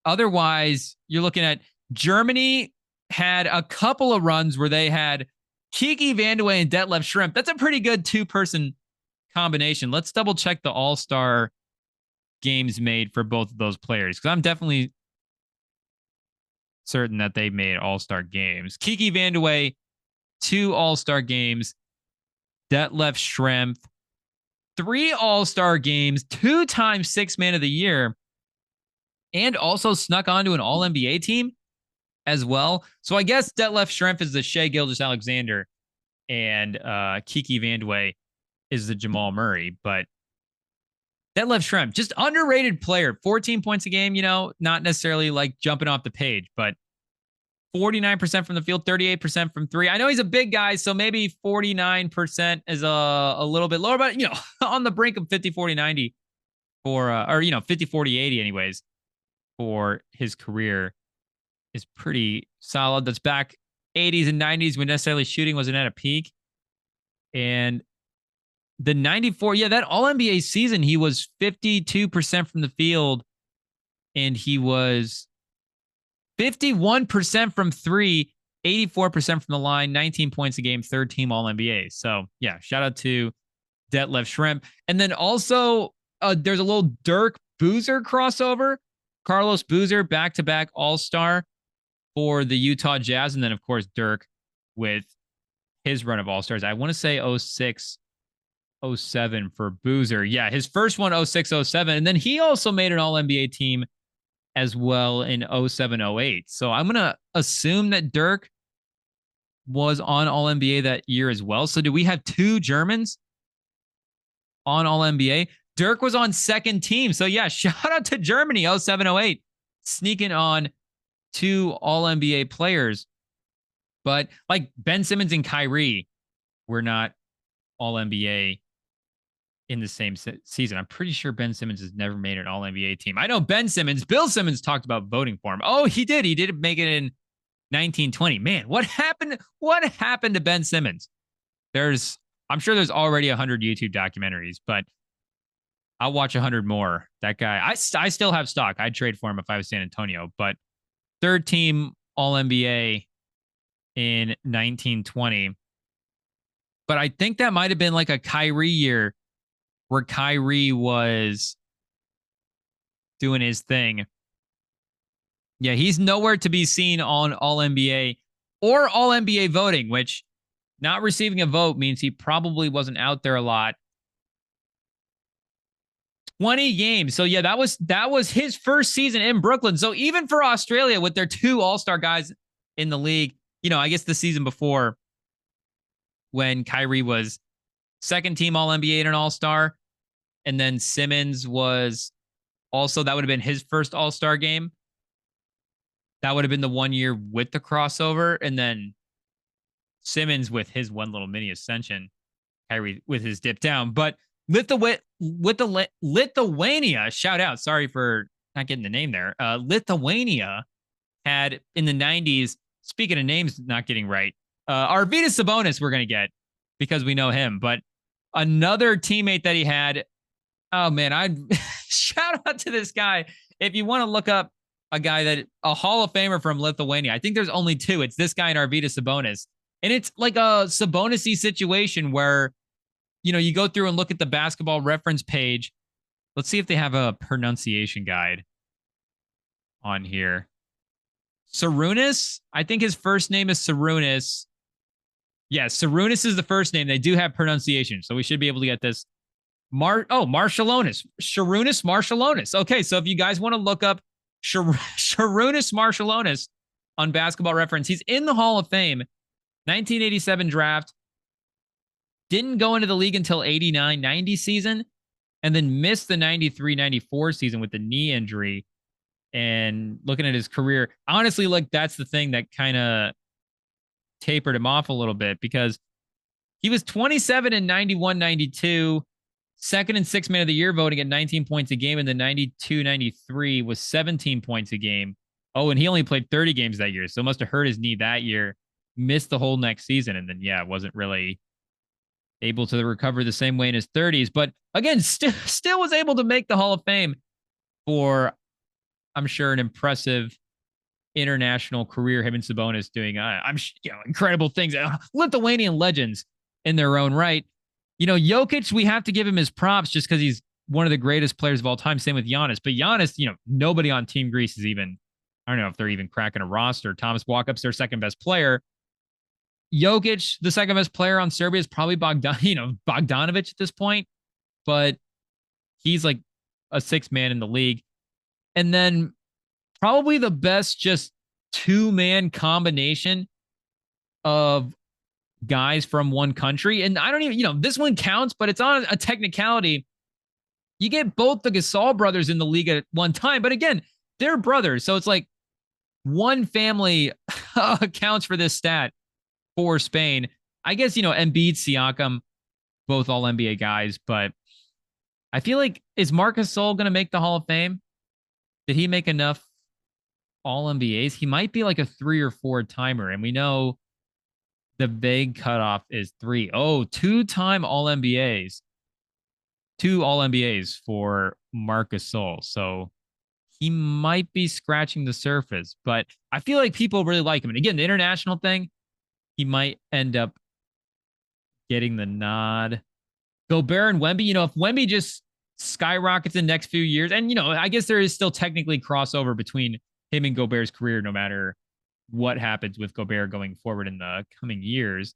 otherwise, you're looking at Germany had a couple of runs where they had Kiki Vandeweghe and Detlef Schrempf. That's a pretty good two-person combination. Let's double check the all-star games made for both of those players, because I'm definitely certain that they made all-star games. Kiki Vandeweghe, 2 all-star games. Detlef Schrempf, 3 all-star games, 2 times 6 man of the year, and also snuck onto an all-NBA team as well. So I guess Detlef Schrempf is the Shai Gilgeous-Alexander, and Kiki Vandeweghe is the Jamal Murray. But Detlef Schrempf, just underrated player. 14 points a game, not necessarily like jumping off the page, but 49% from the field, 38% from 3. I know he's a big guy, so maybe 49% is a little bit lower, but, on the brink of 50-40-90 for, or, 50-40-80 anyways, for his career is pretty solid. That's back 80s and 90s when necessarily shooting wasn't at a peak. And the 94, that All-NBA season, he was 52% from the field, and he was 51% from 3, 84% from the line, 19 points a game, 3rd team All-NBA. So, shout out to Detlef Schrempf. And then also, there's a little Dirk Boozer crossover. Carlos Boozer, back-to-back All-Star for the Utah Jazz. And then, of course, Dirk with his run of All-Stars. I want to say 06, 07 for Boozer. Yeah, his first one, 06, 07. And then he also made an All-NBA team as well in 07, 08. So I'm going to assume that Dirk was on All-NBA that year as well. So do we have 2 Germans on All-NBA? Dirk was on second team. So shout out to Germany, 07, 08, sneaking on 2 All-NBA players. But like Ben Simmons and Kyrie were not All-NBA in the same season. I'm pretty sure Ben Simmons has never made an All-NBA team. I know Bill Simmons talked about voting for him. Oh, he did. He did make it in 1920. Man, what happened? What happened to Ben Simmons? I'm sure there's already 100 YouTube documentaries, but I'll watch 100 more. That guy, I still have stock. I'd trade for him if I was San Antonio, but 3rd team All-NBA in 1920. But I think that might have been like a Kyrie year where Kyrie was doing his thing. Yeah, he's nowhere to be seen on All-NBA or All-NBA voting, which not receiving a vote means he probably wasn't out there a lot. 20 games. So that was his first season in Brooklyn. So even for Australia with their 2 All-Star guys in the league, I guess the season before when Kyrie was 2nd team All-NBA and an All-Star, and then Simmons was also, that would have been his first All-Star game. That would have been the 1 year with the crossover, and then Simmons with his one little mini ascension, Kyrie with his dip down. But Lithuania, shout out. Sorry for not getting the name there. Lithuania had in the 90s, speaking of names not getting right, Arvydas Sabonis we're going to get because we know him. But another teammate that he had, oh man, I'd shout out to this guy. If you want to look up a Hall of Famer from Lithuania, I think there's only 2. It's this guy and Arvydas Sabonis. And it's like a Sabonis-y situation where, you go through and look at the basketball reference page. Let's see if they have a pronunciation guide on here. Sarunas, I think his first name is Sarunas. Yes, Sarunas is the first name. They do have pronunciation, so we should be able to get this. Marshallonis. Sarunas Marshallonis. Okay, so if you guys want to look up Sarunas Marshallonis on Basketball Reference, he's in the Hall of Fame. 1987 draft. Didn't go into the league until 89-90 season, and then missed the 93-94 season with the knee injury. And looking at his career, honestly, that's the thing that kind of tapered him off a little bit, because he was 27 in 91-92, 2nd and 6th man of the year voting at 19 points a game, and the 92-93 was 17 points a game. Oh, and he only played 30 games that year, so must have hurt his knee that year, missed the whole next season, and then wasn't really able to recover the same way in his 30s. But again, still was able to make the Hall of Fame for, I'm sure, an impressive international career him and Sabonis doing, incredible things. Lithuanian legends in their own right. Jokic, we have to give him his props just because he's one of the greatest players of all time. Same with Giannis. But Giannis, nobody on Team Greece is even, I don't know if they're even cracking a roster. Thomas Walkup's their second best player. Jokic, the second best player on Serbia, is probably Bogdanovic at this point, but he's like a sixth man in the league. And then probably the best just two-man combination of guys from one country. And I don't even, this one counts, but it's on a technicality. You get both the Gasol brothers in the league at one time, but again, they're brothers. So it's like one family accounts for this stat for Spain. I guess, Embiid, Siakam, both all NBA guys, but I feel like, is Marc Gasol going to make the Hall of Fame? Did he make enough all NBAs? He might be like a 3 or 4 timer. And we know the big cutoff is 3. Oh, 2-time all NBAs. 2 all NBAs for Marc Gasol. So he might be scratching the surface, but I feel like people really like him. And again, the international thing, he might end up getting the nod. Gobert and Wemby, if Wemby just skyrockets in the next few years, and, I guess there is still technically crossover between him and Gobert's career, no matter what happens with Gobert going forward in the coming years.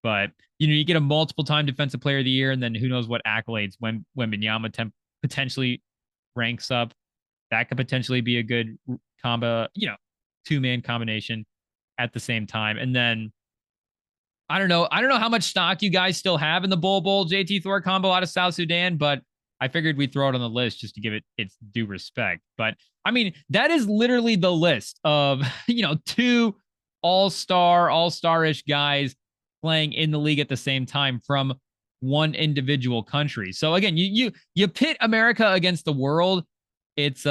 But, you get a multiple time defensive player of the year, and then who knows what accolades when Wembanyama potentially ranks up. That could potentially be a good combo, two-man combination at the same time. And then I don't know how much stock you guys still have in the Bol Bol JT Thor combo out of South Sudan, but I figured we'd throw it on the list just to give it its due respect. But I mean, that is literally the list of, 2 all-star-ish guys playing in the league at the same time from one individual country. So again, you pit America against the world. It's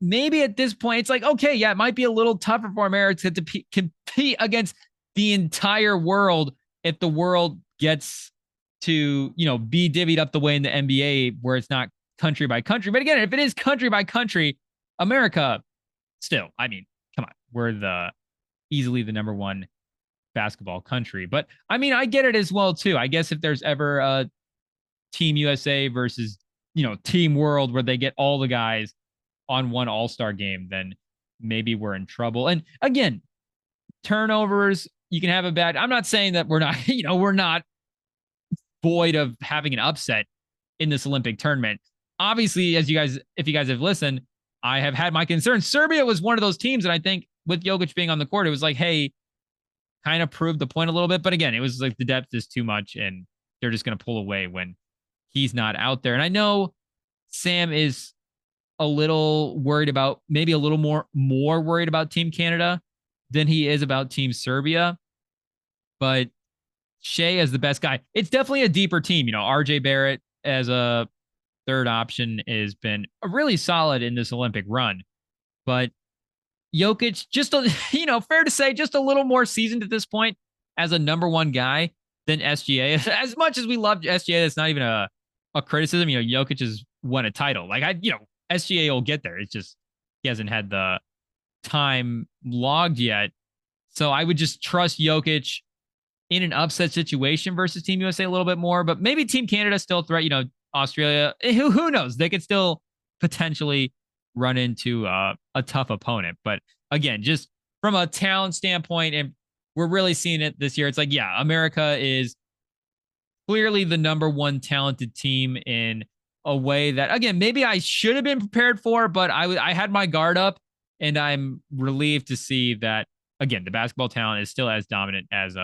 maybe at this point it's like, okay, yeah, it might be a little tougher for America to compete against the entire world if the world gets to, be divvied up the way in the NBA where it's not country by country. But again, if it is country by country, America still, I mean, come on, we're easily the number 1 basketball country. But I mean, I get it as well too. I guess if there's ever a Team USA versus, Team World where they get all the guys on one all-star game, then maybe we're in trouble. And again, turnovers, you can have a bad, I'm not saying that we're not, we're not void of having an upset in this Olympic tournament. Obviously, if you guys have listened, I have had my concerns. Serbia was one of those teams, and I think with Jokic being on the court, it was like, hey, kind of proved the point a little bit. But again, it was like the depth is too much, and they're just going to pull away when he's not out there. And I know Sam is a little worried about, maybe a little more worried about Team Canada than he is about Team Serbia. But Shea as the best guy. It's definitely a deeper team. RJ Barrett as a third option has been really solid in this Olympic run. But Jokic, just, fair to say, just a little more seasoned at this point as a number 1 guy than SGA. As much as we love SGA, that's not even a criticism. Jokic has won a title. Like, SGA will get there. It's just he hasn't had the time logged yet. So I would just trust Jokic in an upset situation versus Team USA a little bit more, but maybe Team Canada still threat, Australia, who knows? They could still potentially run into a tough opponent. But again, just from a talent standpoint, and we're really seeing it this year. It's like, yeah, America is clearly the number 1 talented team in a way that, again, maybe I should have been prepared for, but I had my guard up, and I'm relieved to see that, again, the basketball talent is still as dominant as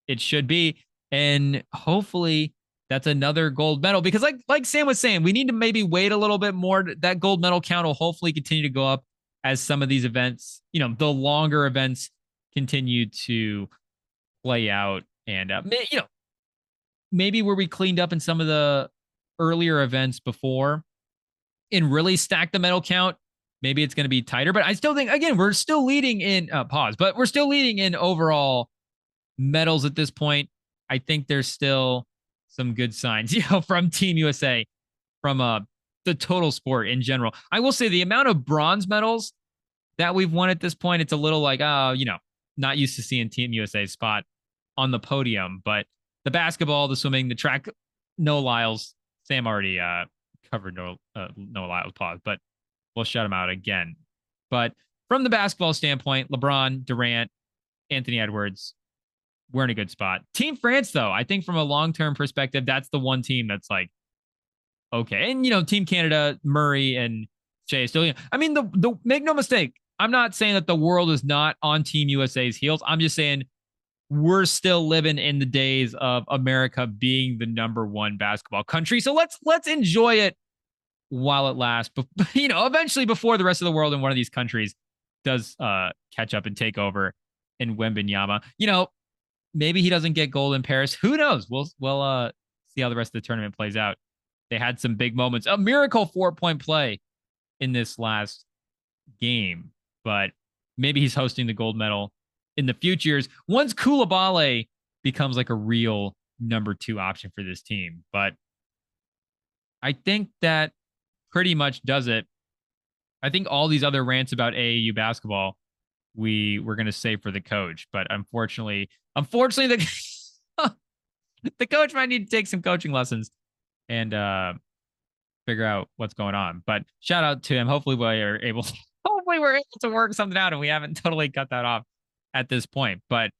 it should be. And hopefully that's another gold medal, because like Sam was saying, we need to maybe wait a little bit more. That gold medal count will hopefully continue to go up as some of these events, the longer events continue to play out. And, maybe where we cleaned up in some of the earlier events before and really stack the medal count, maybe it's going to be tighter. But I still think, again, we're still leading in but we're still leading in overall medals at this point. I think there's still some good signs, from Team USA, from the total sport in general. I will say the amount of bronze medals that we've won at this point. It's a little like, oh, not used to seeing Team USA's spot on the podium. But the basketball, the swimming, the track, no Lyles. Sam already covered no Lyles pause, but we'll shut him out again. But from the basketball standpoint, LeBron, Durant, Anthony Edwards, we're in a good spot. Team France, though, I think from a long-term perspective, that's the one team that's like, okay. And, Team Canada, Murray and Shea still, I mean, the make no mistake, I'm not saying that the world is not on Team USA's heels. I'm just saying we're still living in the days of America being the number one basketball country. So let's enjoy it while it lasts. But, eventually before the rest of the world in one of these countries does catch up and take over in Wembanyama. Maybe he doesn't get gold in Paris. Who knows? We'll see how the rest of the tournament plays out. They had some big moments. A miracle 4-point play in this last game, but maybe he's hosting the gold medal in the futures once Koulibaly becomes like a real number 2 option for this team. But I think that pretty much does it. I think all these other rants about AAU basketball we're going to save for the coach, but unfortunately the the coach might need to take some coaching lessons and figure out what's going on. But shout out to him. Hopefully we're able to work something out, and we haven't totally cut that off at this point. But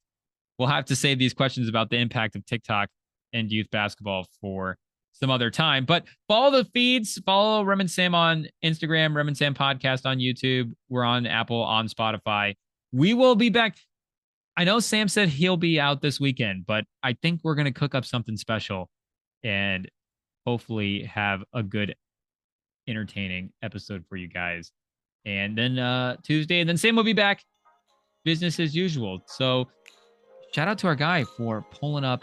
we'll have to save these questions about the impact of TikTok and youth basketball for some other time. But follow the feeds, follow Rem and Sam on Instagram, Rem and Sam podcast on YouTube. We're on Apple, on Spotify. We will be back. I know Sam said he'll be out this weekend, but I think we're going to cook up something special and hopefully have a good, entertaining episode for you guys. And then Tuesday, and then Sam will be back, business as usual. So shout out to our guy for pulling up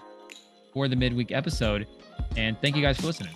for the midweek episode. And thank you guys for listening.